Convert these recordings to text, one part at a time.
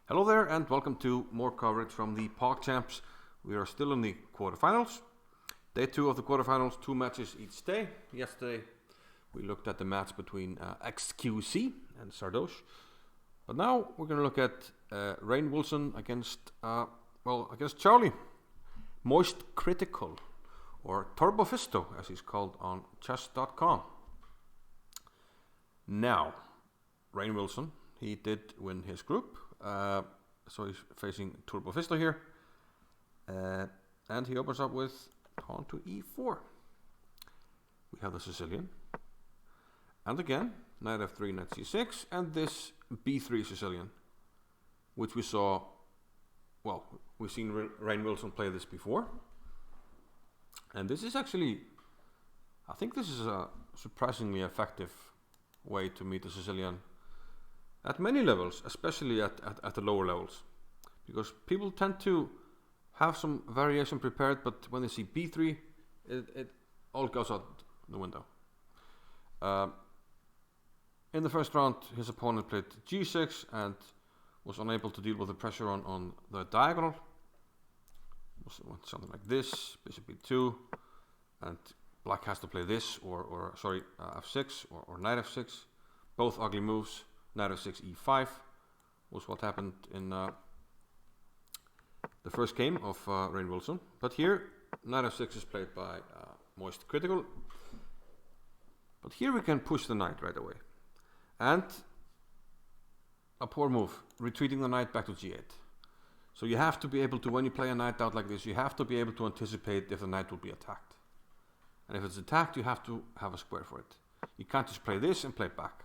Hello there and welcome to more coverage from the PogChamps. We are still in the quarterfinals. Day 2 of the quarterfinals, 2 matches each day. Yesterday we looked at the match between XQC and Sardoche. But now we're going to look at Rainn Wilson against Charlie. Moistcr1tikal, or Turbofisto as he's called on chess.com. Now, Rainn Wilson, he did win his group. So he's facing Turbofisto here, and he opens up with pawn to e4. We have the Sicilian, and again knight f3, knight c6, and this b3 Sicilian, which we saw. Well, we've seen Rainn Wilson play this before, and this is actually, I think this is a surprisingly effective way to meet the Sicilian at many levels, especially at the lower levels, because people tend to have some variation prepared, but when they see b3, it all goes out the window. In the first round, his opponent played g6 and was unable to deal with the pressure on the diagonal. Something like this, bishop b2, and black has to play this, or f6, or knight f6. Both ugly moves. Knight f6, e5 was what happened in the first game of Rainn Wilson. But here, knight f6 is played by Moistcr1tikal. But here we can push the knight right away. And a poor move, retreating the knight back to g8. So you have to be able to, when you play a knight out like this, you have to be able to anticipate if the knight will be attacked. And if it's attacked, you have to have a square for it. You can't just play this and play it back.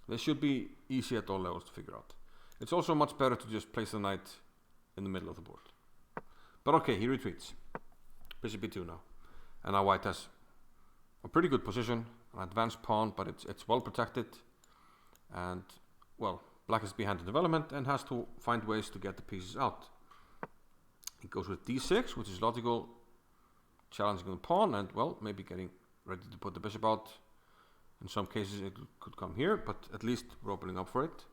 This should be easy at all levels to figure out. It's also much better to just place the knight in the middle of the board. But okay, he retreats. Bishop b2 now. And now white has a pretty good position, an advanced pawn, but it's well protected. And, well, black is behind the development and has to find ways to get the pieces out. He goes with d6, which is logical, challenging the pawn, and, well, maybe getting ready to put the bishop out. In some cases it could come here, but at least we're opening up for it.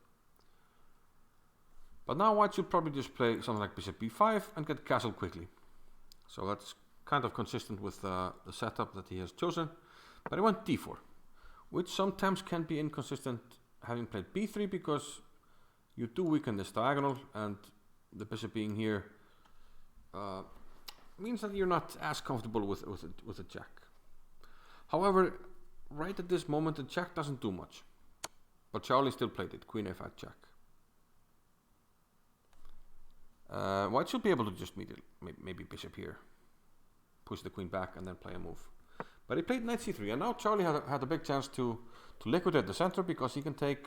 But now white should probably just play something like bishop b5 and get castled quickly. So that's kind of consistent with the setup that he has chosen. But he went d4, which sometimes can be inconsistent having played b3, because you do weaken this diagonal, and the bishop being here means that you're not as comfortable with a jack. However, right at this moment, the jack doesn't do much. But Charlie still played it, queen a5 jack. White should be able to just meet it, maybe bishop here. Push the queen back and then play a move. But he played knight c3, and now Charlie had a big chance to liquidate the center, because he can take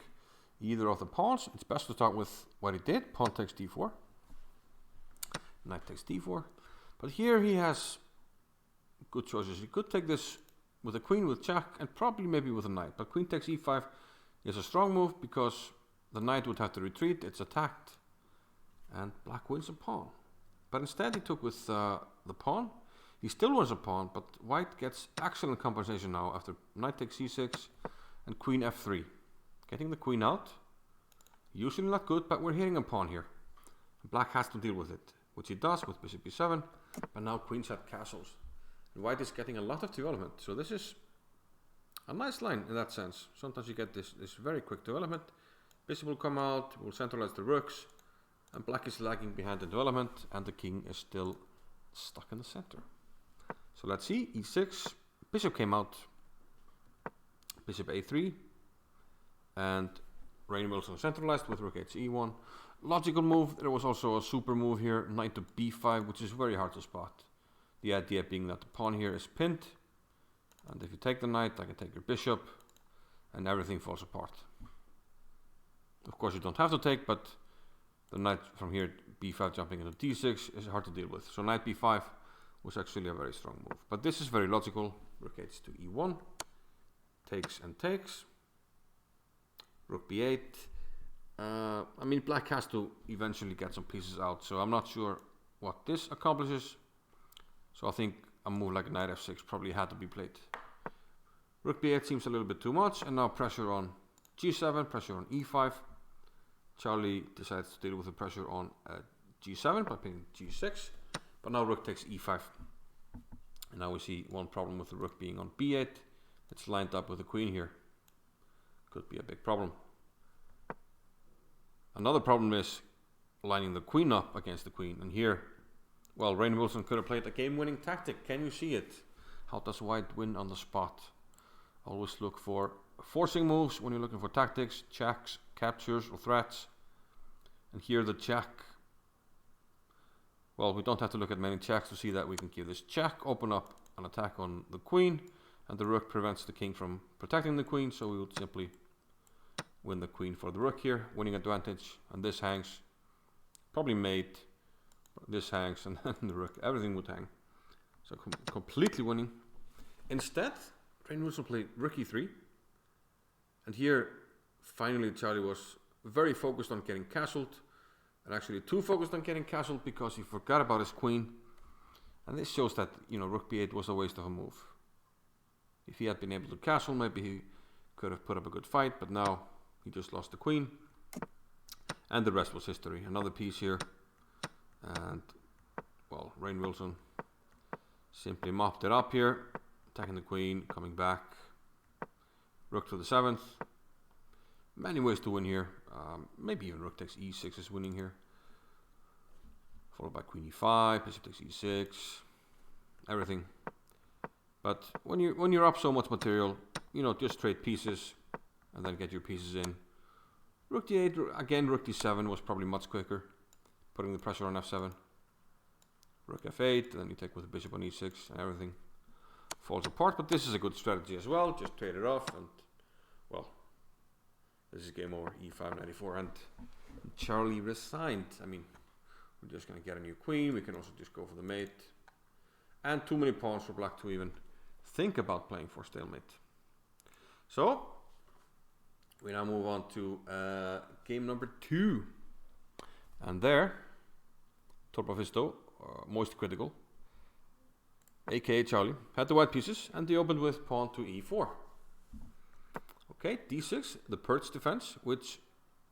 either of the pawns. It's best to start with what he did. Pawn takes d4. Knight takes d4. But here he has good choices. He could take this with a queen, with jack, and probably maybe with a knight. But queen takes e5 is a strong move, because the knight would have to retreat, it's attacked, and black wins a pawn. But instead he took with the pawn. He still wins a pawn, but white gets excellent compensation now after knight takes c6 and queen f3. Getting the queen out. Usually not good, but we're hitting a pawn here. Black has to deal with it, which he does with bishop b7, but now queens have castles. White is getting a lot of development, so this is a nice line in that sense. Sometimes you get this very quick development. Bishop will come out, will centralize the rooks, and black is lagging behind the development, and the king is still stuck in the center. So let's see, e6, bishop came out, bishop a3, and Rainn Wilson centralized with rook h e1. Logical move. There was also a super move here, knight to b5, which is very hard to spot. The idea being that the pawn here is pinned, and if you take the knight, I can take your bishop, and everything falls apart. Of course you don't have to take, but the knight from here, b5 jumping into d6, is hard to deal with. So knight b5 was actually a very strong move. But this is very logical. Rook h to e1, takes and takes. Rook b8. I mean, black has to eventually get some pieces out, so I'm not sure what this accomplishes. So I think a move like knight f6 probably had to be played. Rook b8 seems a little bit too much, and now pressure on g7, pressure on e5. Charlie decides to deal with the pressure on g7 by playing g6, but now rook takes e5. And now we see one problem with the rook being on b8. It's lined up with the queen here. Could be a big problem. Another problem is lining the queen up against the queen. And here, well, Rainn Wilson could have played a game-winning tactic. Can you see it? How does white win on the spot? Always look for forcing moves when you're looking for tactics, checks, captures or threats. And here the check. Well, we don't have to look at many checks to see that we can give this check, open up an attack on the queen, and the rook prevents the king from protecting the queen, so we would simply win the queen for the rook here, winning advantage, and this hangs, probably mate, this hangs, and then the rook, everything would hang. So completely winning. Instead, Rainn Wilson played rook e3, and here, finally Charlie was very focused on getting castled, and actually too focused on getting castled because he forgot about his queen. And this shows that, you know, rook b8 was a waste of a move. If he had been able to castle, maybe he could have put up a good fight, but now he just lost the queen. And the rest was history. Another piece here. And, well, Rainn Wilson simply mopped it up here, attacking the queen, coming back. Rook to the 7th. Many ways to win here. Maybe even rook takes e6 is winning here. Followed by queen e5, bishop takes e6, everything. But when you're up so much material, you know, just trade pieces and then get your pieces in. Rook d8, again rook d7 was probably much quicker, putting the pressure on f7. Rook f8, and then you take with the bishop on e6 and everything falls apart. But this is a good strategy as well, just trade it off and, well, this is game over, e5, 94, and Charlie resigned. I mean, we're just going to get a new queen. We can also just go for the mate. And too many pawns for black to even think about playing for stalemate. So, we now move on to game number 2. And there, Torbafisto, Moistcr1tikal, aka Charlie, had the white pieces, and they opened with pawn to e4. Okay, d6, the Pirc defense, which,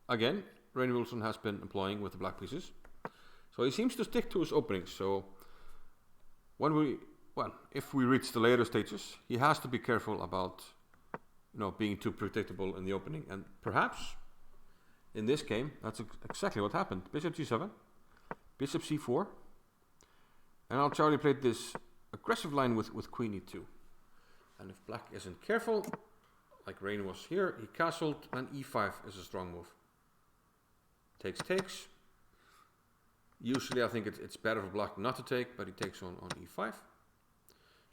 again, Rainn Wilson has been employing with the black pieces. So he seems to stick to his openings. So if we reach the later stages, he has to be careful about, you know, being too predictable in the opening. And perhaps in this game, that's exactly what happened. Bishop g7, bishop c4, and now Charlie played this aggressive line with queen e2. And if black isn't careful, like Rainn was here, he castled, and e5 is a strong move. Takes. Usually I think it's better for black not to take, but he takes on e5.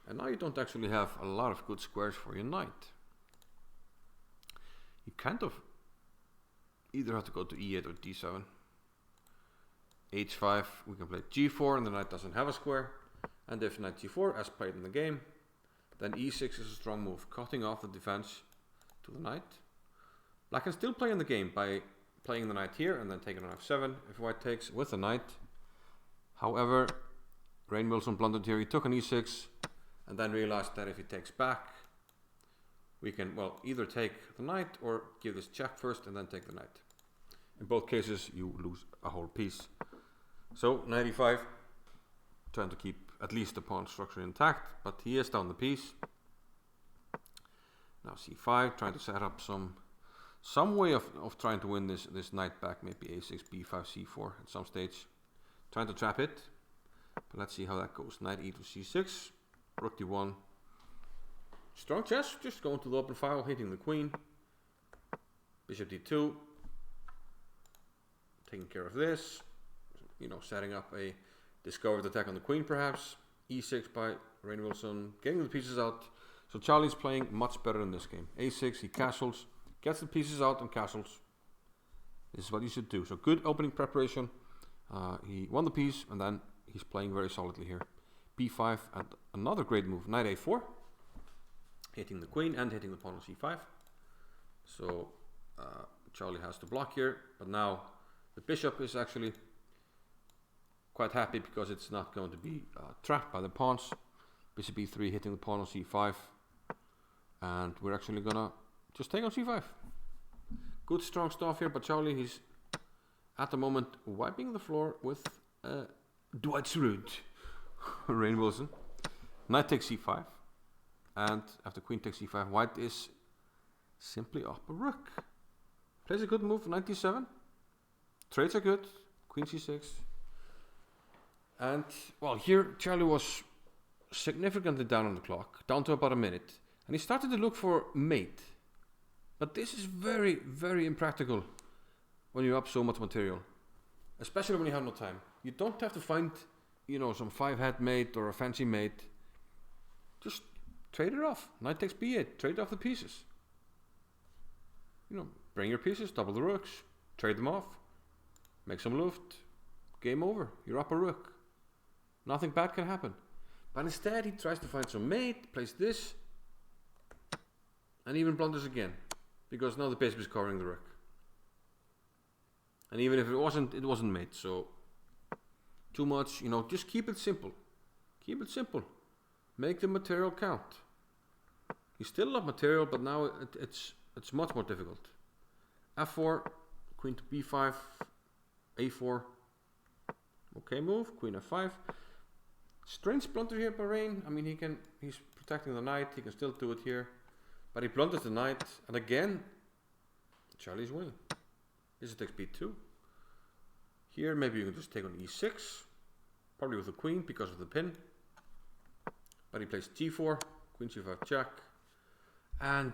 And now you don't actually have a lot of good squares for your knight. You kind of either have to go to e8 or d7. h5, we can play g4, and the knight doesn't have a square. And if knight g4, as played in the game, then e6 is a strong move, cutting off the defense to the knight. Black can still play in the game by playing the knight here and then taking on f7 if white takes with the knight. However, Rainn Wilson blundered here. He took on e6 and then realized that if he takes back, we can, well, either take the knight or give this check first and then take the knight. In both cases, you lose a whole piece. So, knight e5, trying to keep at least the pawn structure intact, but he is down the piece. Now c5, trying to set up some way of trying to win this knight back, maybe a6, b5, c4 at some stage. Trying to trap it, but let's see how that goes. Knight e to c6, rook d1. Strong chess, just going to the open file, hitting the queen. Bishop d2, taking care of this. You know, setting up a discovered attack on the queen perhaps. e6 by Rainn Wilson, getting the pieces out. So Charlie's playing much better in this game. a6, he castles, gets the pieces out and castles. This is what you should do. So good opening preparation. He won the piece and then he's playing very solidly here. b5 and another great move. Knight a4. Hitting the queen and hitting the pawn on c5. So Charlie has to block here. But now the bishop is actually quite happy because it's not going to be trapped by the pawns. Bishop e3 hitting the pawn on c5. And we're actually gonna just take on c5. Good strong stuff here, but Charlie, he's at the moment wiping the floor with Dwight Rainn Wilson. Knight takes c5, and after queen takes c5, white is simply up a rook. Plays a good move, knight d7. Trades are good, queen c6. And, well, here Charlie was significantly down on the clock, down to about a minute. And he started to look for mate. But this is very, very impractical when you're up so much material. Especially when you have no time. You don't have to find, you know, some 5-head mate or a fancy mate. Just trade it off. Knight takes b8, trade off the pieces. You know, bring your pieces, double the rooks, trade them off, make some luft, game over, you're up a rook. Nothing bad can happen. But instead he tries to find some mate, plays this, and even blunders again, because now the bishop is covering the rook. And even if it wasn't mate, so too much, you know, just keep it simple. Keep it simple. Make the material count. He's still up material, but now it's much more difficult. f4, queen to b5, a4. Okay move, queen f5. Strange blunder here by Rainn. I mean, he's protecting the knight, he can still do it here. But he blunders the knight, and again, Charlie's winning. This takes b2. Here, maybe you can just take on e6, probably with the queen because of the pin. But he plays g4, queen c5 check, and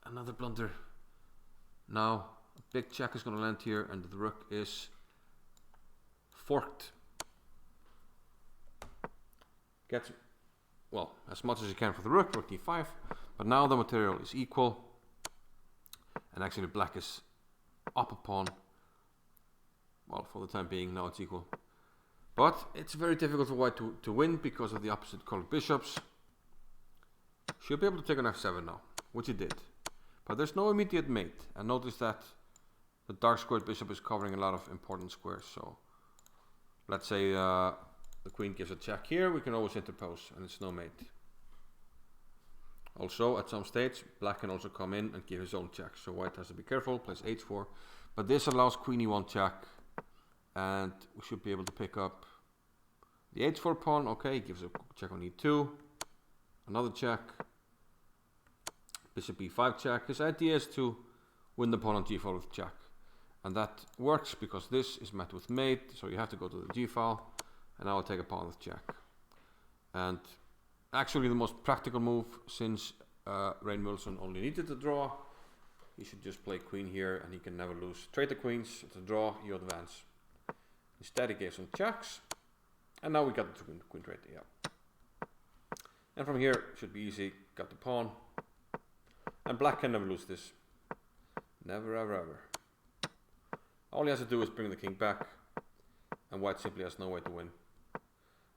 another blunder. Now, a big check is going to land here, and the rook is forked. Gets, well, as much as you can for the rook d5, but now the material is equal, and actually black is up a pawn. Well, for the time being, now it's equal. But it's very difficult for white to win because of the opposite colored bishops. Should be able to take on f7 now, which he did. But there's no immediate mate, and notice that the dark squared bishop is covering a lot of important squares. So let's say the queen gives a check here, we can always interpose, and it's no mate. Also, at some stage, black can also come in and give his own check. So white has to be careful, plays h4. But this allows queen e1 check, and we should be able to pick up the h4 pawn. Okay, he gives a check on e2. Another check. Bishop e5 check. His idea is to win the pawn on g4 with check. And that works because this is met with mate, so you have to go to the g file. And now I'll take a pawn with check. And actually the most practical move, since Rainn Wilson only needed to draw, he should just play queen here and he can never lose. Trade the queens, it's a draw, you advance. Instead he gave some checks, and now we got the queen trade, yeah. And from here, should be easy, got the pawn. And black can never lose this. Never, ever, ever. All he has to do is bring the king back, and white simply has no way to win.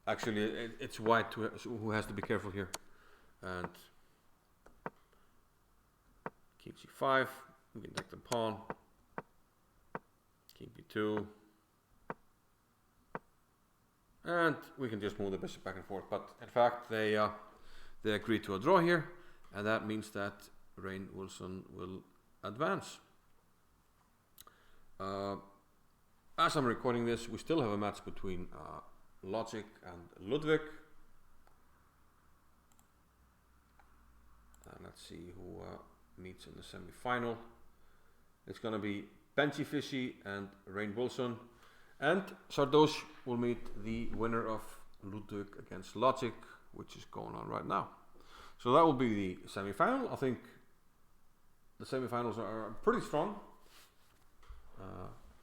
Actually, it's white who has to be careful here. And king c5, we can take the pawn. King b2. And we can just move the bishop back and forth. But in fact, they agreed to a draw here, and that means that Rainn Wilson will advance. As I'm recording this, we still have a match between Logic and Ludwig. Let's see who meets in the semi-final. It's going to be Benchy Fishy and Rainn Wilson. And Sardosh will meet the winner of Ludwig against Logic, which is going on right now. So that will be the semi-final. I think the semi-finals are pretty strong.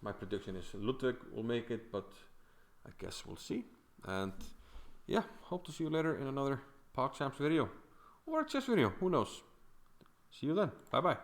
My prediction is Ludwig will make it, but I guess we'll see. And yeah, hope to see you later in another PogChamps video or a chess video, who knows. See you then. Bye bye.